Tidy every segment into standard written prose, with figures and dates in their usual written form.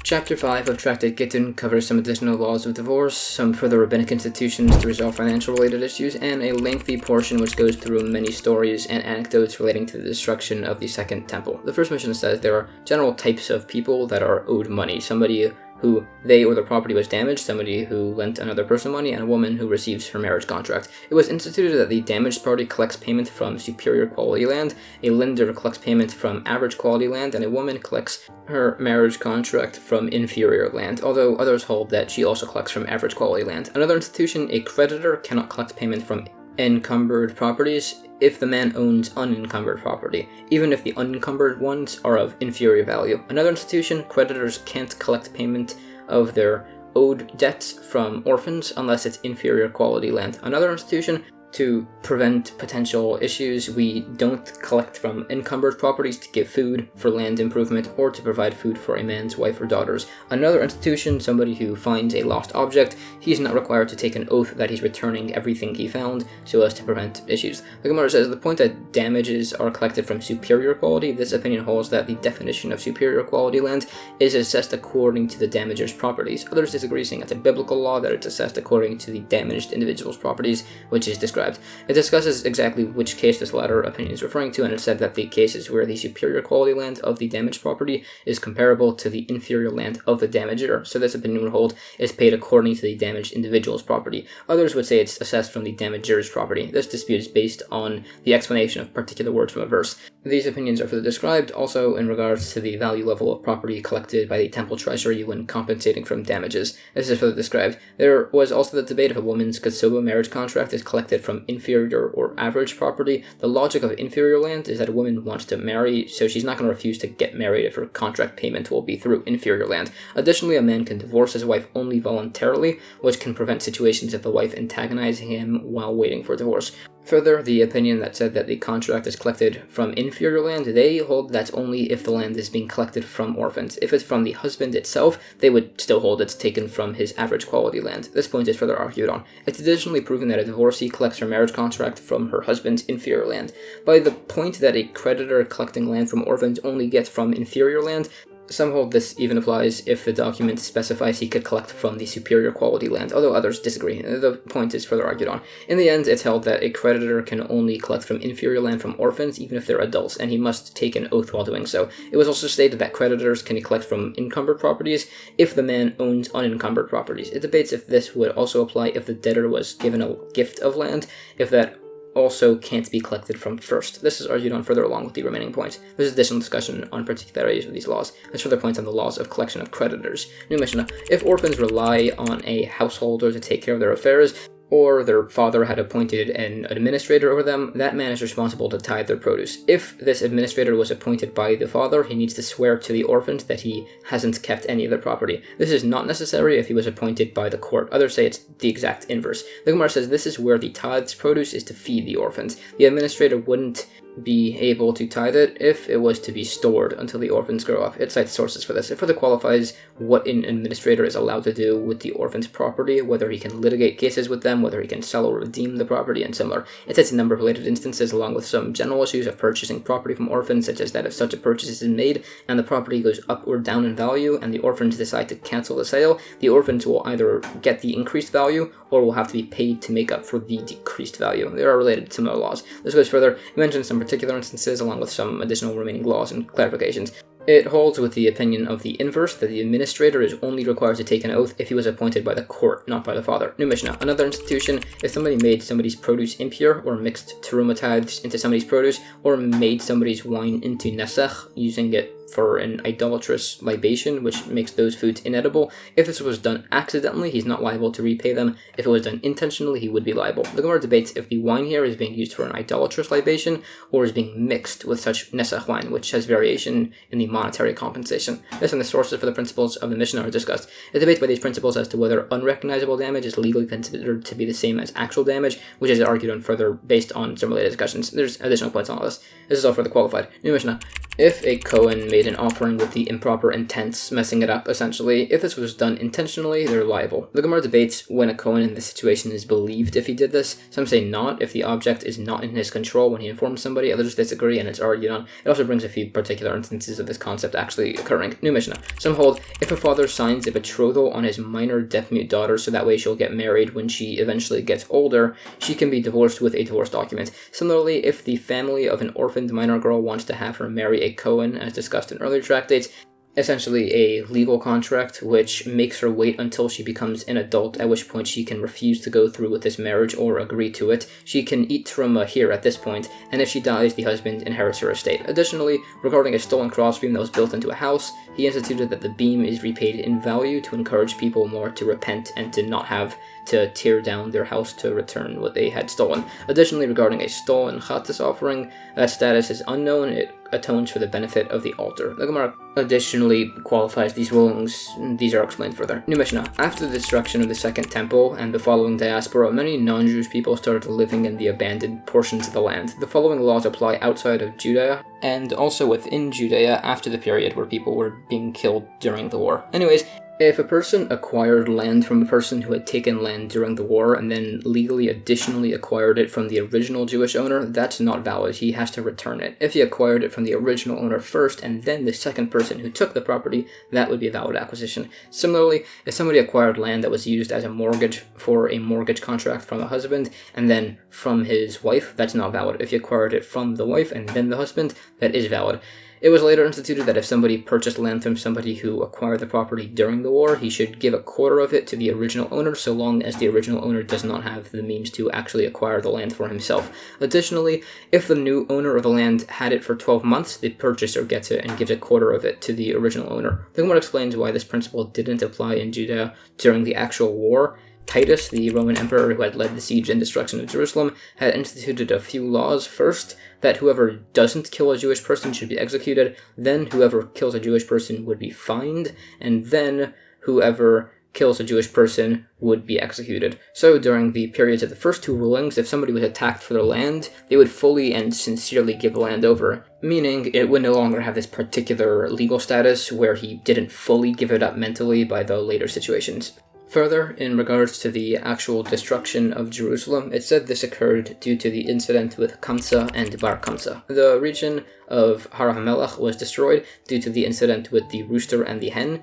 Chapter 5 of Tractate Gittin covers some additional laws of divorce, some further rabbinic institutions to resolve financial-related issues, and a lengthy portion which goes through many stories and anecdotes relating to the destruction of the Second Temple. The first mission says there are general types of people that are owed money. Somebody who they or their property was damaged, somebody who lent another person money, and a woman who receives her marriage contract. It was instituted that the damaged party collects payment from superior quality land, a lender collects payment from average quality land, and a woman collects her marriage contract from inferior land, although others hold that she also collects from average quality land. Another institution, a creditor cannot collect payment from encumbered properties if the man owns unencumbered property, even if the unencumbered ones are of inferior value. Another institution, creditors can't collect payment of their owed debts from orphans unless it's inferior quality land. Another institution, to prevent potential issues, we don't collect from encumbered properties to give food for land improvement or to provide food for a man's wife or daughters. Another institution, somebody who finds a lost object, he's not required to take an oath that he's returning everything he found so as to prevent issues. The Gemara says the point that damages are collected from superior quality, this opinion holds that the definition of superior quality land is assessed according to the damager's properties. Others disagree, saying it's a biblical law that it's assessed according to the damaged individual's properties, which is described. It discusses exactly which case this latter opinion is referring to, and it said that the cases where the superior quality land of the damaged property is comparable to the inferior land of the damager, so this opinion would hold is paid according to the damaged individual's property. Others would say it's assessed from the damager's property. This dispute is based on the explanation of particular words from a verse. These opinions are further described also in regards to the value level of property collected by the temple treasury when compensating from damages. This is further described. There was also the debate if a woman's Katsuba marriage contract is collected from inferior or average property. The logic of inferior land is that a woman wants to marry, so she's not going to refuse to get married if her contract payment will be through inferior land. Additionally, a man can divorce his wife only voluntarily, which can prevent situations of the wife antagonizing him while waiting for divorce. Further, the opinion that said that the contract is collected from inferior land, they hold that's only if the land is being collected from orphans. If it's from the husband itself, they would still hold it's taken from his average quality land. This point is further argued on. It's additionally proven that a divorcee collects her marriage contract from her husband's inferior land. By the point that a creditor collecting land from orphans only gets from inferior land, some hold this even applies if the document specifies he could collect from the superior quality land, although others disagree. The point is further argued on. In the end, it's held that a creditor can only collect from inferior land from orphans, even if they're adults, and he must take an oath while doing so. It was also stated that creditors can collect from encumbered properties if the man owns unencumbered properties. It debates if this would also apply if the debtor was given a gift of land, if that also can't be collected from first. This is argued on further along with the remaining points. There's additional discussion on particularities of these laws. There's further points on the laws of collection of creditors. New Mishnah. If orphans rely on a householder to take care of their affairs, or their father had appointed an administrator over them, that man is responsible to tithe their produce. If this administrator was appointed by the father, he needs to swear to the orphans that he hasn't kept any of their property. This is not necessary if he was appointed by the court. Others say it's the exact inverse. The Gemara says this is where the tithes produce is to feed the orphans. The administrator wouldn't be able to tithe it if it was to be stored until the orphans grow up. It cites sources for this. It further qualifies what an administrator is allowed to do with the orphan's property, whether he can litigate cases with them, whether he can sell or redeem the property, and similar. It cites a number of related instances along with some general issues of purchasing property from orphans, such as that if such a purchase is made and the property goes up or down in value and the orphans decide to cancel the sale, the orphans will either get the increased value or will have to be paid to make up for the decreased value. There are related similar laws. This goes further. It mentions some particular instances along with some additional remaining laws and clarifications. It holds with the opinion of the inverse, that the administrator is only required to take an oath if he was appointed by the court, not by the father. New Mishnah. Another institution, if somebody made somebody's produce impure, or mixed teruma tithes into somebody's produce, or made somebody's wine into nesach, using it for an idolatrous libation, which makes those foods inedible. If this was done accidentally, he's not liable to repay them. If it was done intentionally, he would be liable. The Gemara debates if the wine here is being used for an idolatrous libation or is being mixed with such nesach wine, which has variation in the monetary compensation. This and the sources for the principles of the Mishnah are discussed. It debates by these principles as to whether unrecognizable damage is legally considered to be the same as actual damage, which is argued on further based on some related discussions. There's additional points on all this. This is all further qualified. New Mishnah. if a Kohen made an offering with the improper intents, messing it up, essentially, if this was done intentionally, they're liable. The Gemara debates when a Kohen in this situation is believed if he did this. Some say not, if the object is not in his control when he informs somebody. Others disagree, and it's argued on. It also brings a few particular instances of this concept actually occurring. New Mishnah. Some hold, if a father signs a betrothal on his minor deaf-mute daughter so that way she'll get married when she eventually gets older, she can be divorced with a divorce document. Similarly, if the family of an orphaned minor girl wants to have her marry a Kohen, as discussed in earlier tractates, essentially a legal contract which makes her wait until she becomes an adult, at which point she can refuse to go through with this marriage or agree to it. She can eat truma here at this point, and if she dies, the husband inherits her estate. Additionally, regarding a stolen crossbeam that was built into a house, he instituted that the beam is repaid in value to encourage people more to repent and to not have to tear down their house to return what they had stolen. Additionally, regarding a stolen chattis offering, that status is unknown. It atones for the benefit of the altar. The Gemara additionally qualifies these rulings. These are explained further. New Mishnah. After the destruction of the Second Temple and the following diaspora, many non-Jewish people started living in the abandoned portions of the land. The following laws apply outside of Judea and also within Judea after the period where people were being killed during the war. Anyways, if a person acquired land from a person who had taken land during the war and then legally additionally acquired it from the original Jewish owner, that's not valid. He has to return it. If he acquired it from the original owner first and then the second person who took the property, that would be a valid acquisition. Similarly, if somebody acquired land that was used as a mortgage for a mortgage contract from a husband and then from his wife, that's not valid. If he acquired it from the wife and then the husband, that is valid. It was later instituted that if somebody purchased land from somebody who acquired the property during the war, he should give a quarter of it to the original owner, so long as the original owner does not have the means to actually acquire the land for himself. Additionally, if the new owner of the land had it for 12 months, the purchaser gets it and gives a quarter of it to the original owner. The Gemara explains why this principle didn't apply in Judea during the actual war. Titus, the Roman emperor who had led the siege and destruction of Jerusalem, had instituted a few laws. First, that whoever doesn't kill a Jewish person should be executed, then whoever kills a Jewish person would be fined, and then whoever kills a Jewish person would be executed. So during the periods of the first two rulings, if somebody was attacked for their land, they would fully and sincerely give the land over, meaning it would no longer have this particular legal status where he didn't fully give it up mentally by the later situations. Further, in regards to the actual destruction of Jerusalem, it said this occurred due to the incident with Kamsa and Bar Kamsa. The region of Har HaMelech was destroyed due to the incident with the rooster and the hen,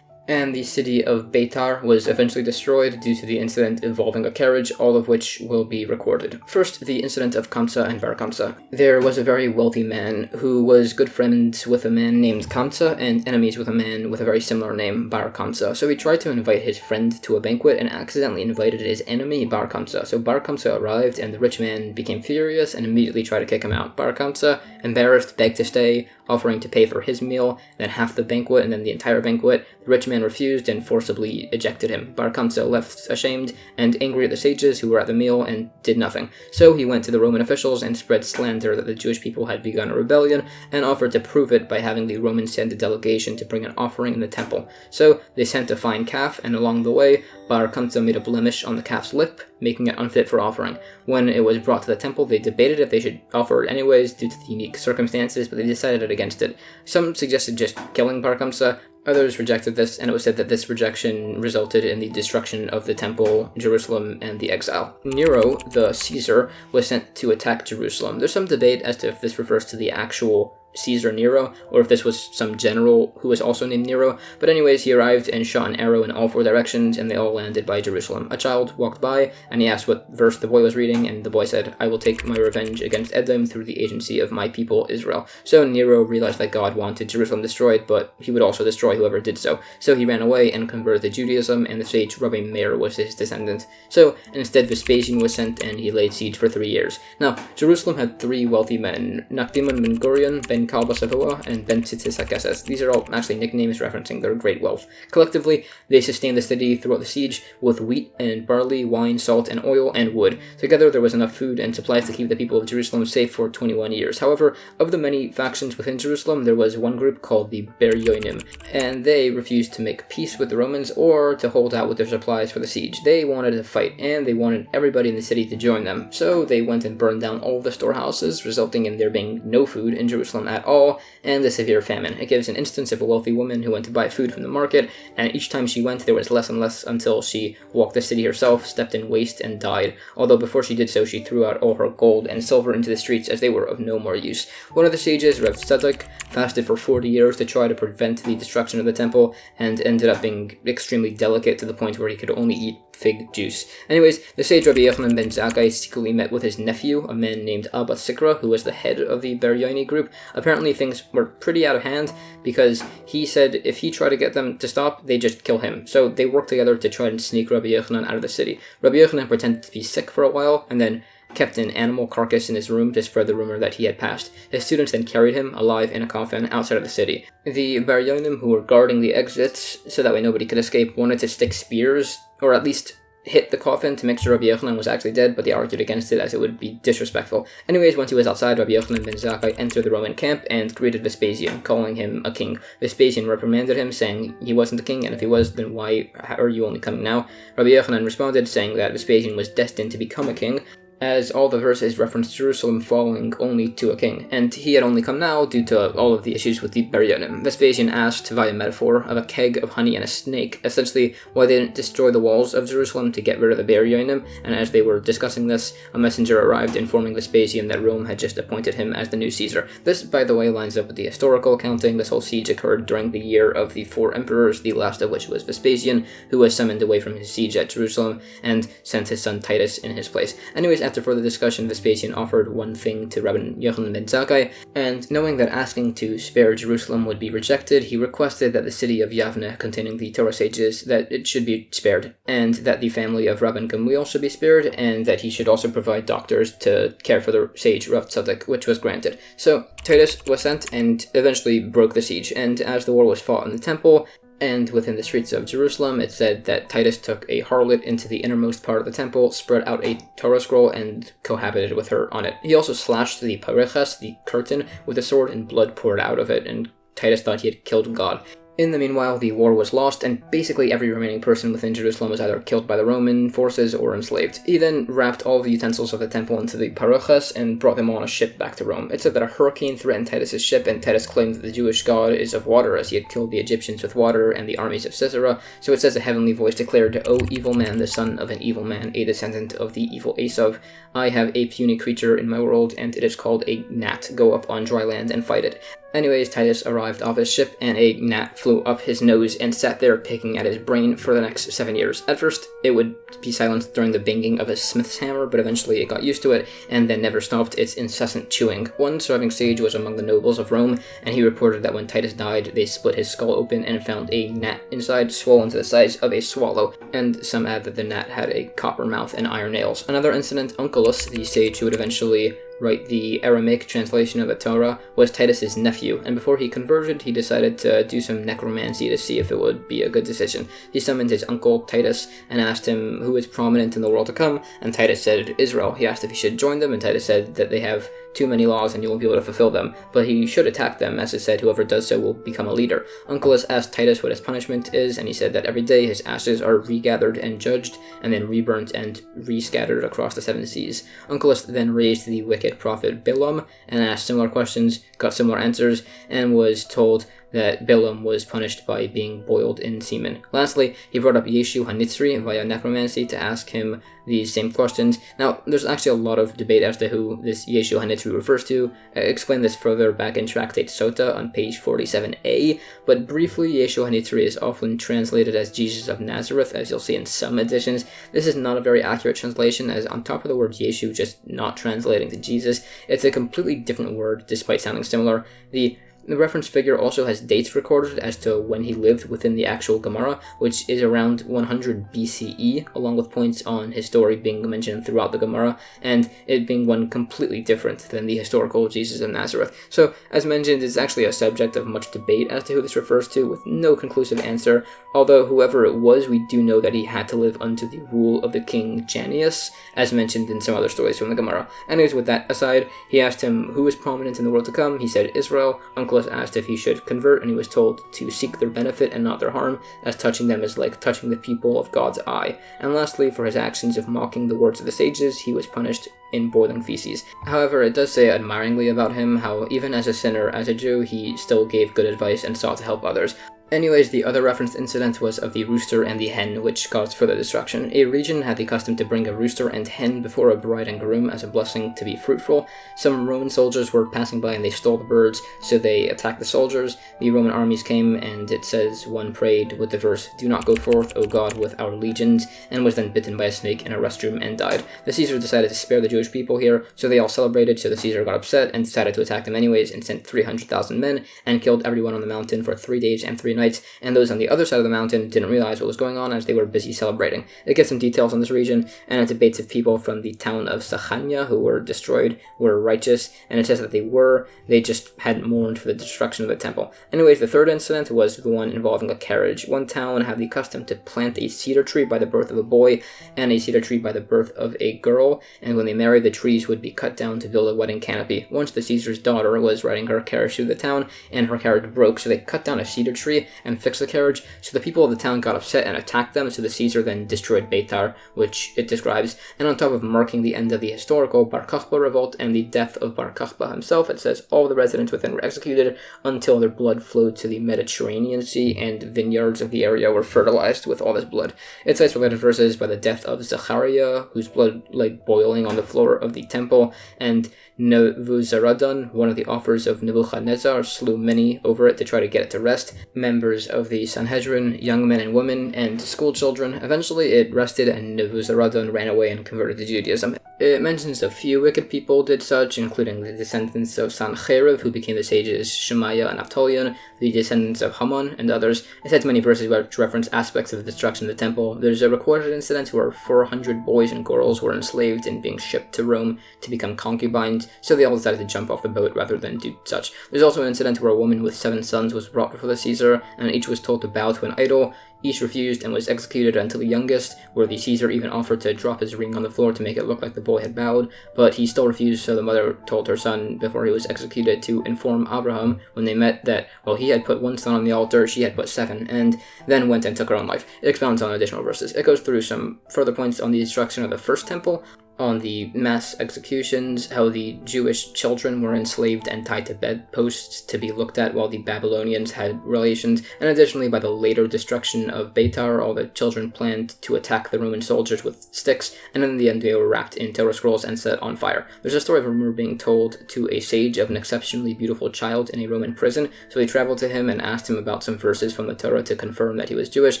and the city of Beitar was eventually destroyed due to the incident involving a carriage, all of which will be recorded. First, the incident of Kamsa and Bar Kamsa. There was a very wealthy man who was good friends with a man named Kamsa and enemies with a man with a very similar name, Bar Kamsa. So he tried to invite his friend to a banquet and accidentally invited his enemy, Bar Kamsa. So Bar Kamsa arrived and the rich man became furious and immediately tried to kick him out. Bar Kamsa, embarrassed, begged to stay, offering to pay for his meal, then half the banquet and then the entire banquet. The rich man refused and forcibly ejected him. Bar Kamsa left ashamed and angry at the sages who were at the meal and did nothing. So he went to the Roman officials and spread slander that the Jewish people had begun a rebellion and offered to prove it by having the Romans send a delegation to bring an offering in the temple. So they sent a fine calf, and along the way, Bar Kamsa made a blemish on the calf's lip, making it unfit for offering. When it was brought to the temple, they debated if they should offer it anyways due to the unique circumstances, but they decided against it. Some suggested just killing Bar Kamsa. Others rejected this, and it was said that this rejection resulted in the destruction of the temple, Jerusalem, and the exile. Nero, the Caesar, was sent to attack Jerusalem. There's some debate as to if this refers to the actual Caesar Nero, or if this was some general who was also named Nero, but anyways, he arrived and shot an arrow in all four directions, and they all landed by Jerusalem. A child walked by, and he asked what verse the boy was reading, and the boy said, "I will take my revenge against Edom through the agency of my people Israel." So Nero realized that God wanted Jerusalem destroyed, but he would also destroy whoever did so. So he ran away and converted to Judaism, and the sage Rabbi Meir was his descendant. So instead Vespasian was sent, and he laid siege for 3 years. Now, Jerusalem had three wealthy men, Nakdiman ben Gurion, Ben Kalba Savoa, and Ben Tzitzis HaKeses. These are all actually nicknames referencing their great wealth. Collectively, they sustained the city throughout the siege with wheat and barley, wine, salt, and oil, and wood. Together, there was enough food and supplies to keep the people of Jerusalem safe for 21 years. However, of the many factions within Jerusalem, there was one group called the Ber Yonim, and they refused to make peace with the Romans or to hold out with their supplies for the siege. They wanted to fight, and they wanted everybody in the city to join them. So they went and burned down all the storehouses, resulting in there being no food in Jerusalem Jerusalem at all, and the severe famine. It gives an instance of a wealthy woman who went to buy food from the market, and each time she went, there was less and less until she walked the city herself, stepped in waste, and died. Although before she did so, she threw out all her gold and silver into the streets as they were of no more use. One of the sages, Rav Tzadok, fasted for 40 years to try to prevent the destruction of the temple, and ended up being extremely delicate to the point where he could only eat fig juice. Anyways, the sage Rabbi Yochanan ben Zakkai secretly met with his nephew, a man named Abba Sikra, who was the head of the Bar Yoni group. Apparently things were pretty out of hand, because he said if he tried to get them to stop, they'd just kill him. So they worked together to try and sneak Rabbi Yochanan out of the city. Rabbi Yochanan pretended to be sick for a while, and then kept an animal carcass in his room to spread the rumor that he had passed. His students then carried him alive in a coffin outside of the city. The Bar Yonim, who were guarding the exits so that way nobody could escape, wanted to stick spears, or at least hit the coffin to make sure Rabbi Yochanan was actually dead, but they argued against it as it would be disrespectful. Anyways, once he was outside, Rabbi Yochanan ben Zakkai entered the Roman camp and greeted Vespasian, calling him a king. Vespasian reprimanded him, saying he wasn't a king, and if he was, then why are you only coming now? Rabbi Yochanan responded, saying that Vespasian was destined to become a king, as all the verses referenced Jerusalem falling only to a king, and he had only come now due to all of the issues with the Bar Yonim. Vespasian asked, via metaphor, of a keg of honey and a snake, essentially why they didn't destroy the walls of Jerusalem to get rid of the Bar Yonim, and as they were discussing this, a messenger arrived informing Vespasian that Rome had just appointed him as the new Caesar. This, by the way, lines up with the historical accounting. This whole siege occurred during the year of the 4 emperors, the last of which was Vespasian, who was summoned away from his siege at Jerusalem, and sent his son Titus in his place. Anyways, after further discussion, Vespasian offered one thing to Rabbi Yochanan ben Zakkai, and knowing that asking to spare Jerusalem would be rejected, he requested that the city of Yavne, containing the Torah sages, that it should be spared, and that the family of Rabban Gamliel should be spared, and that he should also provide doctors to care for the sage Rav Tzadok, which was granted. So Titus was sent and eventually broke the siege, and as the war was fought in the temple, and within the streets of Jerusalem, it said that Titus took a harlot into the innermost part of the temple, spread out a Torah scroll, and cohabited with her on it. He also slashed the pareches, the curtain, with a sword, and blood poured out of it, and Titus thought he had killed God. In the meanwhile, the war was lost, and basically every remaining person within Jerusalem was either killed by the Roman forces or enslaved. He then wrapped all the utensils of the temple into the paruchas and brought them on a ship back to Rome. It said that a hurricane threatened Titus's ship, and Titus claimed that the Jewish god is of water, as he had killed the Egyptians with water and the armies of Sisera. So it says a heavenly voice declared, "O evil man, the son of an evil man, a descendant of the evil Esav, I have a puny creature in my world, and it is called a gnat. Go up on dry land and fight it." Anyways, Titus arrived off his ship, and a gnat flew up his nose and sat there picking at his brain for the next 7 years. At first, it would be silenced during the banging of a smith's hammer, but eventually it got used to it, and then never stopped its incessant chewing. One surviving sage was among the nobles of Rome, and he reported that when Titus died, they split his skull open and found a gnat inside, swollen to the size of a swallow, and some add that the gnat had a copper mouth and iron nails. Another incident, Onkelos, the sage who would eventually write the Aramaic translation of the Torah, was Titus's nephew, and before he converted, he decided to do some necromancy to see if it would be a good decision. He summoned his uncle, Titus, and asked him who is prominent in the world to come, and Titus said Israel. He asked if he should join them, and Titus said that they have too many laws and you won't be able to fulfill them, but he should attack them, as it said whoever does so will become a leader. Onkelos asked Titus what his punishment is, and he said that every day his ashes are regathered and judged, and then reburnt and rescattered across the 7 seas. Onkelos then raised the wicked prophet Balaam, and asked similar questions, got similar answers, and was told that Balaam was punished by being boiled in semen. Lastly, he brought up Yeshu HaNitzri via necromancy to ask him these same questions. Now, there's actually a lot of debate as to who this Yeshu HaNitzri refers to. I explained this further back in Tractate Sota on page 47a, but briefly, Yeshu HaNitzri is often translated as Jesus of Nazareth, as you'll see in some editions. This is not a very accurate translation, as on top of the word Yeshu just not translating to Jesus, it's a completely different word, despite sounding similar. The reference figure also has dates recorded as to when he lived within the actual Gemara, which is around 100 BCE, along with points on his story being mentioned throughout the Gemara, and it being one completely different than the historical Jesus of Nazareth. So, as mentioned, it's actually a subject of much debate as to who this refers to, with no conclusive answer, although whoever it was, we do know that he had to live under the rule of the king Janneus, as mentioned in some other stories from the Gemara. Anyways, with that aside, he asked him who is prominent in the world to come. He said Israel. Uncle was asked if he should convert, and he was told to seek their benefit and not their harm, as touching them is like touching the pupil of God's eye. And lastly, for his actions of mocking the words of the sages, he was punished in boiling feces. However, it does say admiringly about him how even as a sinner, as a Jew, he still gave good advice and sought to help others. Anyways, the other referenced incident was of the rooster and the hen, which caused further destruction. A region had the custom to bring a rooster and hen before a bride and groom as a blessing to be fruitful. Some Roman soldiers were passing by and they stole the birds, so they attacked the soldiers. The Roman armies came, and it says one prayed with the verse, "Do not go forth, O God, with our legions," and was then bitten by a snake in a restroom and died. The Caesar decided to spare the Jewish people here, so they all celebrated, so the Caesar got upset and decided to attack them anyways and sent 300,000 men and killed everyone on the mountain for 3 days and 3 nights, and those on the other side of the mountain didn't realize what was going on as they were busy celebrating. It gives some details on this region, and it debates if people from the town of Sachania who were destroyed were righteous, and it says that they just hadn't mourned for the destruction of the temple. Anyways, the third incident was the one involving a carriage. One town had the custom to plant a cedar tree by the birth of a boy and a cedar tree by the birth of a girl, and when they married, the trees would be cut down to build a wedding canopy. Once the Caesar's daughter was riding her carriage through the town, and her carriage broke, so they cut down a cedar tree and fix the carriage, so the people of the town got upset and attacked them, so the Caesar then destroyed Beitar, which it describes, and on top of marking the end of the historical Bar Kokhba revolt and the death of Bar Kokhba himself, it says all the residents within were executed until their blood flowed to the Mediterranean Sea, and vineyards of the area were fertilized with all this blood. It cites related verses by the death of Zechariah, whose blood lay boiling on the floor of the temple, and Nebuzaradan, one of the offers of Nebuchadnezzar, slew many over it to try to get it to rest. Members of the Sanhedrin, young men and women, and school children. Eventually it rested, and Nebuzaradan ran away and converted to Judaism. It mentions a few wicked people did such, including the descendants of Sancheriv, who became the sages Shemaiah and Avtalion, the descendants of Haman, and others. It cites many verses which reference aspects of the destruction of the temple. There's a recorded incident where 400 boys and girls were enslaved and being shipped to Rome to become concubines, so they all decided to jump off the boat rather than do such. There's also an incident where a woman with 7 sons was brought before the Caesar, and each was told to bow to an idol. Each refused and was executed until the youngest, where the Caesar even offered to drop his ring on the floor to make it look like the boy had bowed, but he still refused, so the mother told her son before he was executed to inform Abraham when they met that, while he had put 1 son on the altar, she had put 7, and then went and took her own life. It expounds on additional verses. It goes through some further points on the destruction of the first temple, on the mass executions, how the Jewish children were enslaved and tied to bedposts to be looked at while the Babylonians had relations, and additionally by the later destruction of Beitar, all the children planned to attack the Roman soldiers with sticks, and in the end they were wrapped in Torah scrolls and set on fire. There's a story of a rumor being told to a sage of an exceptionally beautiful child in a Roman prison, so he traveled to him and asked him about some verses from the Torah to confirm that he was Jewish,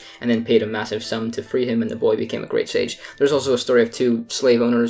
and then paid a massive sum to free him, and the boy became a great sage. There's also a story of 2 slave owners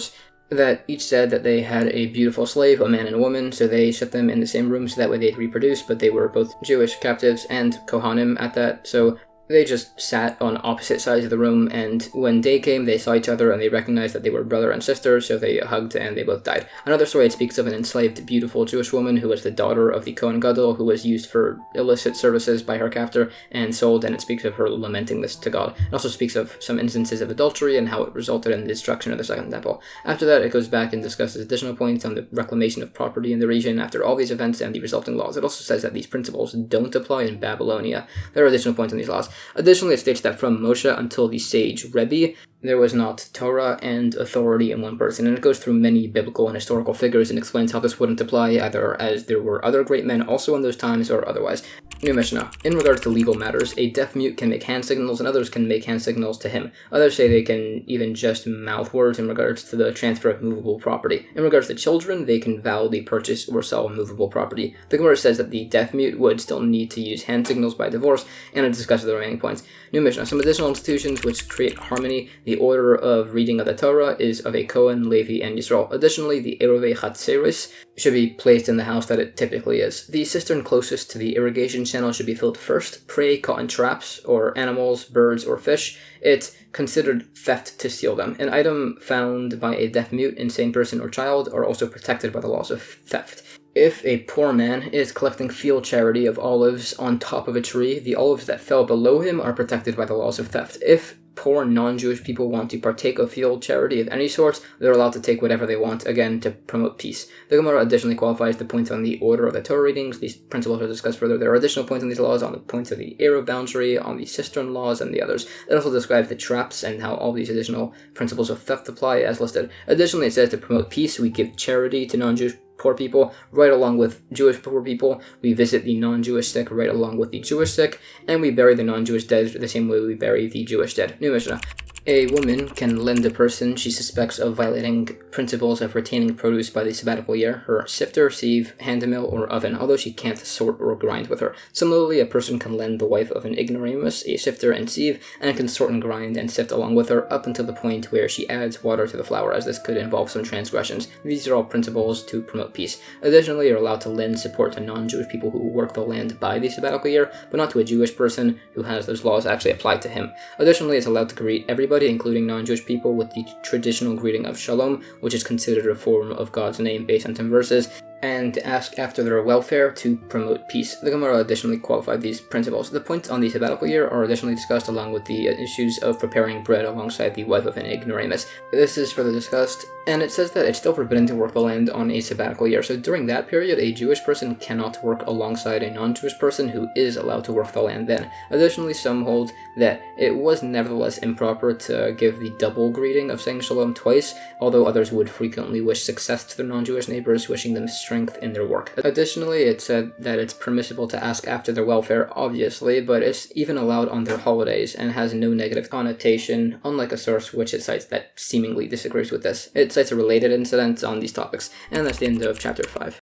that each said that they had a beautiful slave, a man and a woman, so they set them in the same room so that way they'd reproduce, but they were both Jewish captives and Kohanim at that, so they just sat on opposite sides of the room, and when day came, they saw each other and they recognized that they were brother and sister, so they hugged and they both died. Another story, it speaks of an enslaved, beautiful Jewish woman who was the daughter of the Kohen Gadol, who was used for illicit services by her captor and sold, and it speaks of her lamenting this to God. It also speaks of some instances of adultery and how it resulted in the destruction of the Second Temple. After that, it goes back and discusses additional points on the reclamation of property in the region after all these events and the resulting laws. It also says that these principles don't apply in Babylonia. There are additional points on these laws. Additionally, it states that from Moshe until the sage Rebbe, there was not Torah and authority in one person, and it goes through many biblical and historical figures and explains how this wouldn't apply either as there were other great men also in those times or otherwise. New Mishnah. In regards to legal matters, a deaf-mute can make hand signals and others can make hand signals to him. Others say they can even just mouth words in regards to the transfer of movable property. In regards to children, they can validly purchase or sell movable property. The Gemara says that the deaf-mute would still need to use hand signals by divorce, and it discusses the remaining points. New Mishnah. Some additional institutions which create harmony. The order of reading of the Torah is of a Kohen, Levi, and Yisrael. Additionally, the Eruvei Chatzeris should be placed in the house that it typically is. The cistern closest to the irrigation channel should be filled first. Prey caught in traps, or animals, birds, or fish, it's considered theft to steal them. An item found by a deaf-mute, insane person, or child are also protected by the laws of theft. If a poor man is collecting field charity of olives on top of a tree, the olives that fell below him are protected by the laws of theft. If poor non-Jewish people want to partake of field charity of any sort, they're allowed to take whatever they want, again, to promote peace. The Gemara additionally qualifies the points on the order of the Torah readings. These principles are discussed further. There are additional points on these laws, on the points of the Eruv boundary, on the cistern laws, and the others. It also describes the traps and how all these additional principles of theft apply as listed. Additionally, it says to promote peace, we give charity to non-Jewish poor people right along with Jewish poor people. We visit the non-Jewish sick right along with the Jewish sick, and we bury the non-Jewish dead the same way we bury the Jewish dead. New Mishnah. A woman can lend a person she suspects of violating principles of retaining produce by the sabbatical year her sifter, sieve, hand mill, or oven, although she can't sort or grind with her. Similarly, a person can lend the wife of an ignoramus a sifter and sieve, and can sort and grind and sift along with her up until the point where she adds water to the flour, as this could involve some transgressions. These are all principles to promote peace. Additionally, you're allowed to lend support to non-Jewish people who work the land by the sabbatical year, but not to a Jewish person who has those laws actually applied to him. Additionally, it's allowed to greet everybody, including non-Jewish people, with the traditional greeting of Shalom, which is considered a form of God's name based on some verses, and to ask after their welfare to promote peace. The Gemara additionally qualified these principles. The points on the sabbatical year are additionally discussed along with the issues of preparing bread alongside the wife of an ignoramus. This is further discussed, and it says that it's still forbidden to work the land on a sabbatical year. So during that period, a Jewish person cannot work alongside a non-Jewish person who is allowed to work the land then. Additionally, some hold that it was nevertheless improper to give the double greeting of saying Shalom twice, although others would frequently wish success to their non-Jewish neighbors, wishing them strength in their work. Additionally, it said that it's permissible to ask after their welfare, obviously, but it's even allowed on their holidays and has no negative connotation, unlike a source which it cites that seemingly disagrees with this. It cites a related incident on these topics, and that's the end of chapter 5.